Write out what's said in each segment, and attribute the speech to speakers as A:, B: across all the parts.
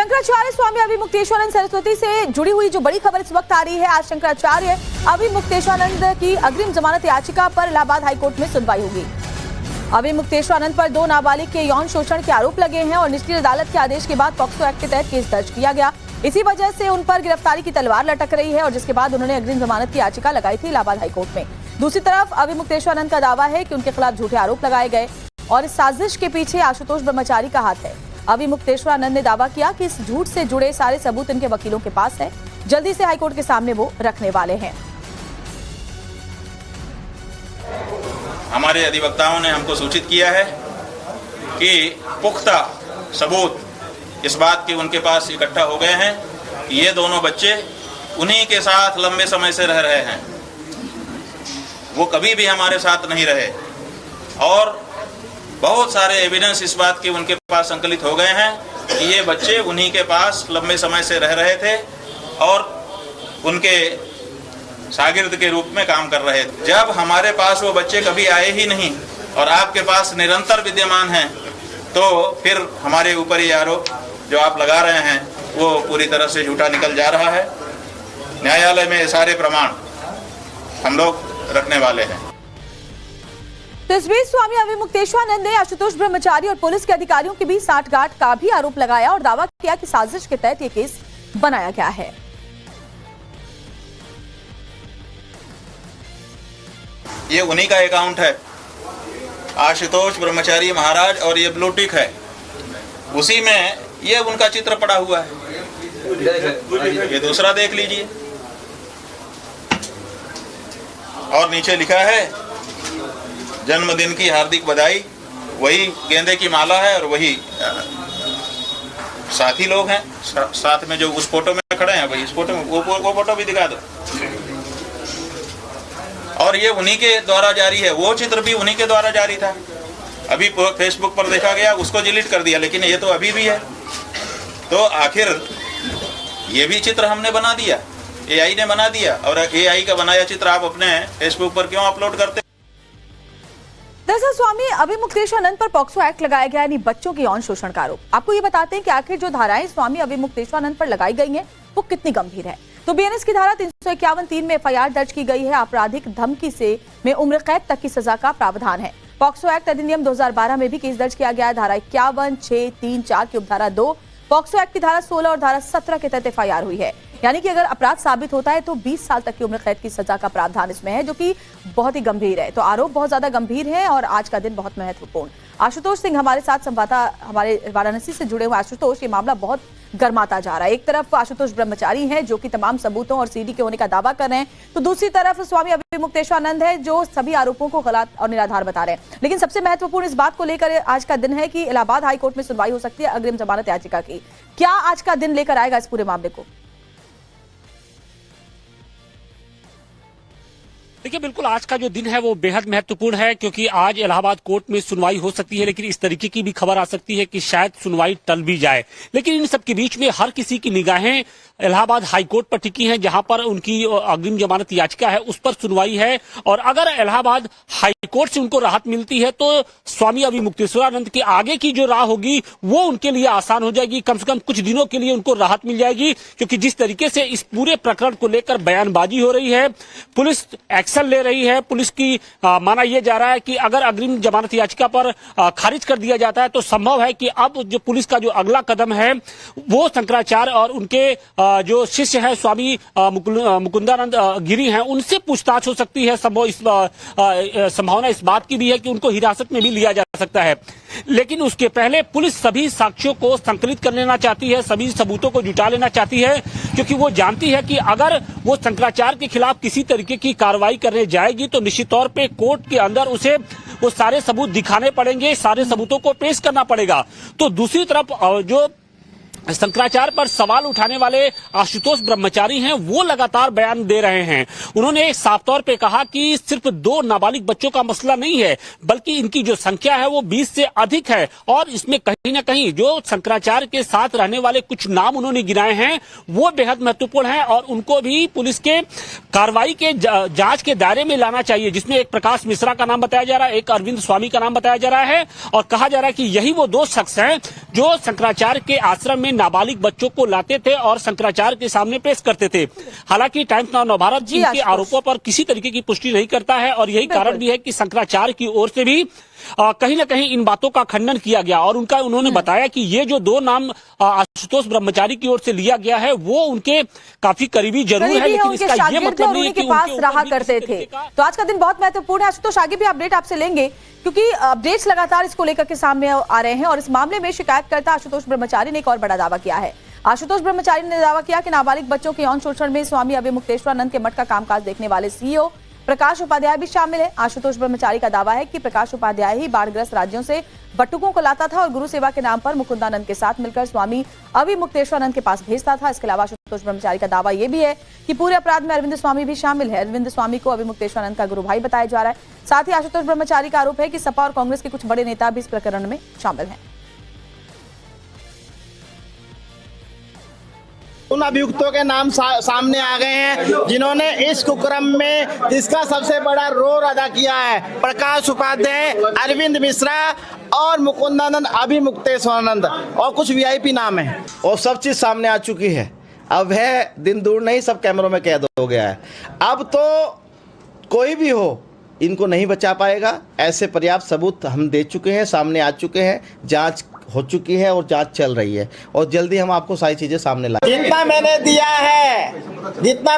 A: शंकराचार्य स्वामी अभिमुक्तेश्वरानंद सरस्वती से जुड़ी हुई जो बड़ी खबर इस वक्त आ रही है, आज शंकराचार्य अभिमुक्तेश्वरानंद की अग्रिम जमानत याचिका पर इलाहाबाद हाईकोर्ट में सुनवाई होगी। अभिमुक्तेश्वरानंद पर 2 नाबालिग के यौन शोषण के आरोप लगे हैं और निचली अदालत के आदेश के बाद पॉक्सो एक्ट के तहत केस दर्ज किया गया। इसी वजह से उन पर गिरफ्तारी की तलवार लटक रही है और जिसके बाद उन्होंने अग्रिम जमानत की याचिका लगाई थी इलाहाबाद हाईकोर्ट में। दूसरी तरफ अभिमुक्तेश्वरानंद का दावा है कि उनके खिलाफ झूठे आरोप लगाए गए और इस साजिश के पीछे आशुतोष ब्रह्मचारी का हाथ है। अभिमुक्तेश्वरानंद ने दावा किया कि इस झूठ से जुड़े सारे सबूत इनके वकीलों के पास है, जल्दी से हाईकोर्ट के सामने वो रखने वाले हैं।
B: हमारे अधिवक्ताओं ने हमको सूचित किया है कि पुख्ता सबूत इस बात के उनके पास इकट्ठा हो गए हैं कि ये दोनों बच्चे उन्हीं के साथ लंबे समय से रह रहे हैं, वो कभी भी हमारे साथ नहीं रहे और बहुत सारे एविडेंस इस बात के उनके पास संकलित हो गए हैं कि ये बच्चे उन्हीं के पास लंबे समय से रह रहे थे और उनके शागिर्द के रूप में काम कर रहे थे। जब हमारे पास वो बच्चे कभी आए ही नहीं और आपके पास निरंतर विद्यमान हैं, तो फिर हमारे ऊपर ये आरोप जो आप लगा रहे हैं वो पूरी तरह से झूठा निकल जा रहा है। न्यायालय में ये सारे प्रमाण हम लोग रखने वाले हैं।
A: तो इस बीच स्वामी अभिमुक्तेश्वरानंद ने आशुतोष ब्रह्मचारी और पुलिस के अधिकारियों के बीच साठगांठ का भी आरोप लगाया और दावा किया कि साजिश के तहत ये केस बनाया गया है।
B: ये उन्हीं का अकाउंट है, आशुतोष ब्रह्मचारी महाराज, और ये ब्लू टिक है, उसी में ये उनका चित्र पड़ा हुआ है। ये दूसरा देख लीजिए और नीचे लिखा है जन्मदिन की हार्दिक बधाई। वही गेंदे की माला है और वही साथी लोग हैं साथ में जो उस फोटो में खड़े हैं, वही इस फोटो में वो फोटो भी दिखा दो। और ये उन्हीं के द्वारा जारी है, वो चित्र भी उन्हीं के द्वारा जारी था। अभी फेसबुक पर देखा गया, उसको डिलीट कर दिया, लेकिन ये तो अभी भी है। तो आखिर ये भी चित्र हमने बना दिया, एआई ने बना दिया, और एआई का बनाया चित्र आप अपने फेसबुक पर क्यों अपलोड करते?
A: दरअसल स्वामी अभिमुक्तेश्वरानंद पर पॉक्सो एक्ट लगाया गया, यानी बच्चों के यौन शोषण का आरोप। आपको ये बताते हैं कि आखिर जो धाराएं स्वामी अभिमुक्तेश्वरानंद पर लगाई गई हैं वो कितनी गंभीर है। तो बीएनएस की धारा 351(3) में एफआईआर दर्ज की गई है। आपराधिक धमकी से में उम्र कैद तक की सजा का प्रावधान है। पॉक्सो एक्ट अधिनियम 2012 में भी केस दर्ज किया गया है। धारा 51, 6, 3, 4 की उपधारा 2, पॉक्सो एक्ट की धारा 16 और धारा 17 के तहत एफआईआर हुई है। यानी कि अगर अपराध साबित होता है तो 20 साल तक की उम्र कैद की सजा का प्रावधान इसमें है, जो कि बहुत ही गंभीर है। तो आरोप बहुत ज्यादा गंभीर है और आज का दिन बहुत महत्वपूर्ण। आशुतोष सिंह हमारे साथ संवाददाता, हमारे वाराणसी से जुड़े हुए आशुतोष, ये मामला बहुत गर्माता जा रहा है। एक तरफ आशुतोष ब्रह्मचारी हैं जो कि तमाम सबूतों और सीडी के होने का दावा कर रहे हैं, तो दूसरी तरफ स्वामी अभिमुक्तेश्वरानंद है जो सभी आरोपों को गलत और निराधार बता रहे हैं। लेकिन सबसे महत्वपूर्ण इस बात को लेकर आज का दिन है कि इलाहाबाद हाईकोर्ट में सुनवाई हो सकती है अग्रिम जमानत याचिका की। क्या आज का दिन लेकर आएगा इस पूरे मामले को?
C: देखिए, बिल्कुल आज का जो दिन है वो बेहद महत्वपूर्ण है, क्योंकि आज इलाहाबाद कोर्ट में सुनवाई हो सकती है, लेकिन इस तरीके की भी खबर आ सकती है कि शायद सुनवाई टल भी जाए। लेकिन इन सब के बीच में हर किसी की निगाहें इलाहाबाद हाईकोर्ट पर टिकी हैं, जहां पर उनकी अग्रिम जमानत याचिका है उस पर सुनवाई है। और अगर इलाहाबाद हाईकोर्ट से उनको राहत मिलती है तो स्वामी अभिमुक्तेश्वरानंद की आगे की जो राह होगी वो उनके लिए आसान हो जाएगी। कम से कम कुछ दिनों के लिए उनको राहत मिल जाएगी, क्योंकि जिस तरीके से इस पूरे प्रकरण को लेकर बयानबाजी हो रही है, पुलिस एक्शन ले रही है, पुलिस की माना यह जा रहा है कि अगर अग्रिम जमानत याचिका पर खारिज कर दिया जाता है तो संभव है कि अब जो पुलिस का जो अगला कदम है वो शंकराचार्य और उनके जो शिष्य है स्वामी मुकुंदानंद गिरी हैं उनसे पूछताछ हो सकती है। संभावना इस बात की भी है कि उनको हिरासत में भी लिया जा सकता है। लेकिन उसके पहले पुलिस सभी साक्ष्यों को संकलित कर लेना चाहती है, सभी सबूतों को जुटा लेना चाहती है, क्योंकि वो जानती है कि अगर वो शंकराचार्य के खिलाफ किसी तरीके की कार्रवाई करने जाएगी तो निश्चित तौर पे कोर्ट के अंदर उसे वो सारे सबूत दिखाने पड़ेंगे, सारे सबूतों को पेश करना पड़ेगा। तो दूसरी तरफ जो शंकराचार्य पर सवाल उठाने वाले आशुतोष ब्रह्मचारी हैं वो लगातार बयान दे रहे हैं। उन्होंने साफ तौर पे कहा कि सिर्फ 2 नाबालिग बच्चों का मसला नहीं है, बल्कि इनकी जो संख्या है वो 20 से अधिक है। और इसमें कहीं ना कहीं जो शंकराचार्य के साथ रहने वाले कुछ नाम उन्होंने गिनाए हैं वो बेहद महत्वपूर्ण है और उनको भी पुलिस के कार्रवाई के जांच के दायरे में लाना चाहिए, जिसमें एक प्रकाश मिश्रा का नाम बताया जा रहा है, एक अरविंद स्वामी का नाम बताया जा रहा है और कहा जा रहा है कि यही वो 2 शख्स हैं जो शंकराचार्य के आश्रम में नाबालिग बच्चों को लाते थे और शंकराचार्य के सामने पेश करते थे। हालांकि टाइम्स नाउ नवभारत
A: जी,
C: इनके
A: आशुतोष।
C: आरोपों पर किसी तरीके की पुष्टि नहीं करता है और यही कारण भी है कि शंकराचार्य की ओर से भी कहीं ना कहीं इन बातों का खंडन किया गया और उन्होंने बताया कि ये जो दो नाम आशुतोष ब्रह्मचारी की ओर से लिया गया है वो उनके काफी करीबी जरूर है, लेकिन
A: उनके
C: इसका ये
A: शागिर्द
C: मतलब नहीं है
A: उनके
C: कि
A: पास
C: उनके
A: रहा
C: ऊपर भी
A: करते
C: किसी
A: थे।
C: तरीके का
A: तो आज का दिन बहुत महत्वपूर्ण है आशुतोष, आगे भी अपडेट आपसे लेंगे क्योंकि अपडेट्स लगातार इसको लेकर के सामने आ रहे हैं और इस मामले में शिकायतकर्ता आशुतोष ब्रह्मचारी ने एक और बड़ा दावा किया है। आशुतोष ब्रह्मचारी ने दावा किया कि नाबालिग बच्चों के यौन शोषण में स्वामी अभिमुक्तेश्वरानंद के मठ का कामकाज देखने वाले सीईओ प्रकाश उपाध्याय भी शामिल है। आशुतोष ब्रह्मचारी का दावा है कि प्रकाश उपाध्याय ही बाढ़ग्रस्त राज्यों से बटुकों को लाता था और गुरु सेवा के नाम पर मुकुंदानंद के साथ मिलकर स्वामी अभिमुक्तेश्वरानंद के पास भेजता था। इसके अलावा आशुतोष ब्रह्मचारी का दावा यह भी है कि पूरे अपराध में अरविंद स्वामी भी शामिल है। अरविंद स्वामी को अभिमुक्तेश्वरानंद का गुरु भाई बताया जा रहा है। साथ ही आशुतोष ब्रह्मचारी का आरोप है कि सपा और कांग्रेस के कुछ बड़े नेता भी इस प्रकरण में शामिल हैं।
D: उन अभियुक्तों के नाम सामने आ गए हैं जिन्होंने इस कुकर्म में जिसका सबसे बड़ा रोल अदा किया है। प्रकाश उपाध्याय, अरविंद मिश्रा और मुकुंदानंद अभिमुक्तेश्वरानंद और कुछ वीआईपी नाम है और सब चीज सामने आ चुकी है। अब है दिन दूर नहीं, सब कैमरों में कैद हो गया है। अब तो कोई भी हो इनको नहीं बचा पाएगा। ऐसे पर्याप्त सबूत हम दे चुके हैं, सामने आ चुके हैं, जांच हो चुकी है और जांच चल रही है और जल्दी हम आपको सारी चीजें सामने लाएंगे। जितना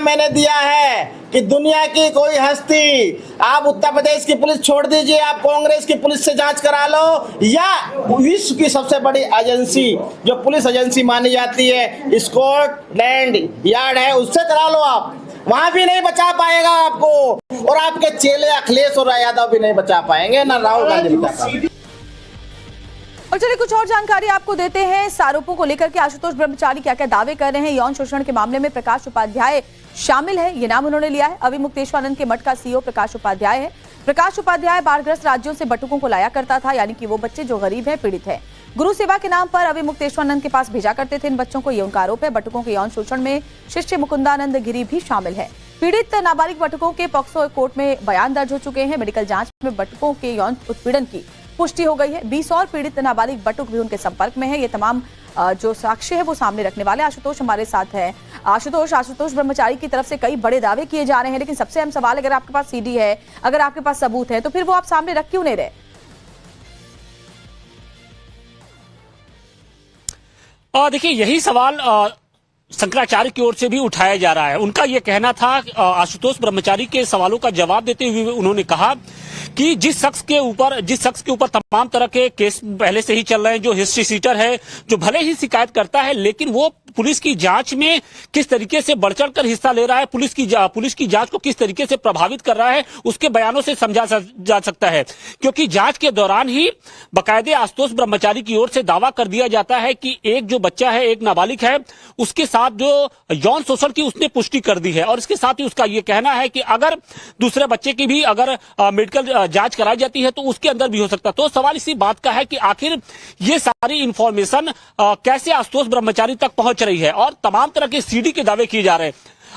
D: मैंने दिया है कि दुनिया की कोई हस्ती, आप उत्तर प्रदेश की पुलिस छोड़ दीजिए, आप कांग्रेस की पुलिस से जांच करा लो या विश्व की सबसे बड़ी एजेंसी जो पुलिस एजेंसी मानी जाती है स्कॉटलैंड यार्ड है उससे करा लो, आप वहां भी नहीं बचा पाएगा आपको और आपके चेले अखिलेश और यादव भी नहीं बचा पाएंगे, ना राहुल गांधी बचा पाएंगे।
A: और चलिए कुछ और जानकारी आपको देते हैं इस आरोपों को लेकर के आशुतोष ब्रह्मचारी क्या क्या दावे कर रहे हैं। यौन शोषण के मामले में प्रकाश उपाध्याय शामिल है, ये नाम उन्होंने लिया है। अभिमुक्तेश्वरानंद के मठ का सीईओ प्रकाश उपाध्याय है। प्रकाश उपाध्याय बाढ़ग्रस्त राज्यों से बटुकों को लाया करता था, यानी कि वो बच्चे जो गरीब हैं, पीड़ित हैं। गुरु सेवा के नाम पर अभिमुक्तेश्वरानंद के पास भेजा करते थे इन बच्चों को, ये उनका आरोप है। बटुकों के यौन शोषण में शिष्य मुकुंदानंद गिरी भी शामिल है। पीड़ित नाबालिग बटुकों के पॉक्सो कोर्ट में बयान दर्ज हो चुके हैं। मेडिकल जांच में बटुकों के यौन उत्पीड़न की पुष्टि हो गई है। 20 और पीड़ित नाबालिग बटुक भी उनके संपर्क में है। ये तमाम जो साक्ष्य है वो सामने रखने वाले आशुतोष हमारे साथ है। आशुतोष ब्रह्मचारी की तरफ से कई बड़े दावे किए जा रहे हैं, लेकिन सबसे अहम सवाल, अगर आपके पास सीडी है, अगर आपके पास सबूत है, तो फिर वो आप सामने रख क्यों नहीं रहे?
C: देखिए यही सवाल शंकराचार्य की ओर से भी उठाया जा रहा है। उनका यह कहना था, आशुतोष ब्रह्मचारी के सवालों का जवाब देते हुए उन्होंने कहा कि जिस शख्स के ऊपर तमाम तरह के केस पहले से ही चल रहे हैं, जो हिस्ट्री सीटर है, जो भले ही शिकायत करता है लेकिन वो पुलिस की जांच में किस तरीके से बढ़ चढ़कर हिस्सा ले रहा है, पुलिस की जांच को किस तरीके से प्रभावित कर रहा है, उसके बयानों से समझा जा सकता है। क्योंकि जांच के दौरान ही बाकायदे आशुतोष ब्रह्मचारी की ओर से दावा कर दिया जाता है कि एक जो बच्चा है, एक नाबालिग है, उसके साथ जो यौन शोषण की उसने पुष्टि कर दी है। और इसके साथ ही उसका यह कहना है कि अगर दूसरे बच्चे की भी अगर मेडिकल जांच कराई जाती है तो उसके अंदर भी हो सकता है। तो सवाल इसी बात का है कि आखिर ये सारी इंफॉर्मेशन कैसे आशुतोष ब्रह्मचारी तक पहुंच रही है और तमाम तरह के सीडी के दावे किए जा रहे हैं।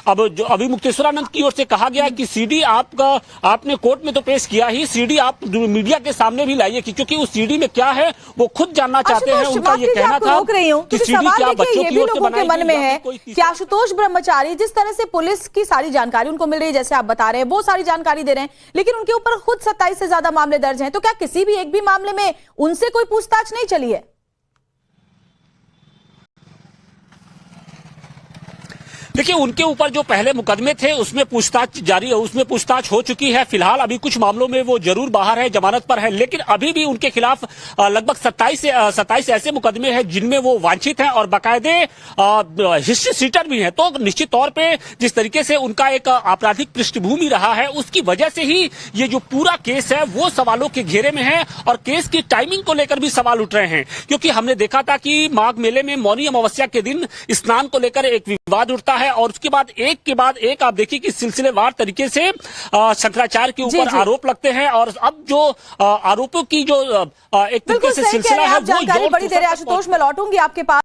C: अब जो अभिमुक्तेश्वरानंद की ओर से कहा गया है कि सीडी आपने कोर्ट में तो पेश किया ही, सीडी आप मीडिया के सामने भी लाइए, क्योंकि उस सीडी में क्या है वो खुद जानना चाहते हैं। उनका ये कहना था कि सीडी क्या बच्चों की ओर से बनाई
A: मन में है कि आशुतोष ब्रह्मचारी जिस तरह से पुलिस की सारी जानकारी उनको मिल रही है, जैसे आप बता रहे हैं, वो सारी जानकारी दे रहे हैं, लेकिन उनके ऊपर खुद 27 से ज्यादा मामले दर्ज हैं। तो क्या किसी भी एक भी मामले में उनसे कोई पूछताछ नहीं चली है?
C: देखिए उनके ऊपर जो पहले मुकदमे थे उसमें पूछताछ जारी है, उसमें पूछताछ हो चुकी है। फिलहाल अभी कुछ मामलों में वो जरूर बाहर है, जमानत पर है, लेकिन अभी भी उनके खिलाफ लगभग 27 ऐसे मुकदमे हैं जिनमें वो वांछित हैं और बाकायदे हिस्ट्री सीटर भी हैं। तो निश्चित तौर पे जिस तरीके से उनका एक आपराधिक पृष्ठभूमि रहा है उसकी वजह से ही ये जो पूरा केस है वो सवालों के घेरे में है और केस की टाइमिंग को लेकर भी सवाल उठ रहे हैं। क्योंकि हमने देखा था कि माघ मेले में मौनी अमावस्या के दिन स्नान को लेकर एक विवाद उठता है और उसके बाद एक के बाद एक आप देखिए कि सिलसिलेवार तरीके से शंकराचार्य के ऊपर आरोप लगते हैं और अब जो आरोपों की जो एक तरीके से सिलसिला है वो
A: जानकारी बड़ी देर आशुतोष में लौटूंगी आपके पास।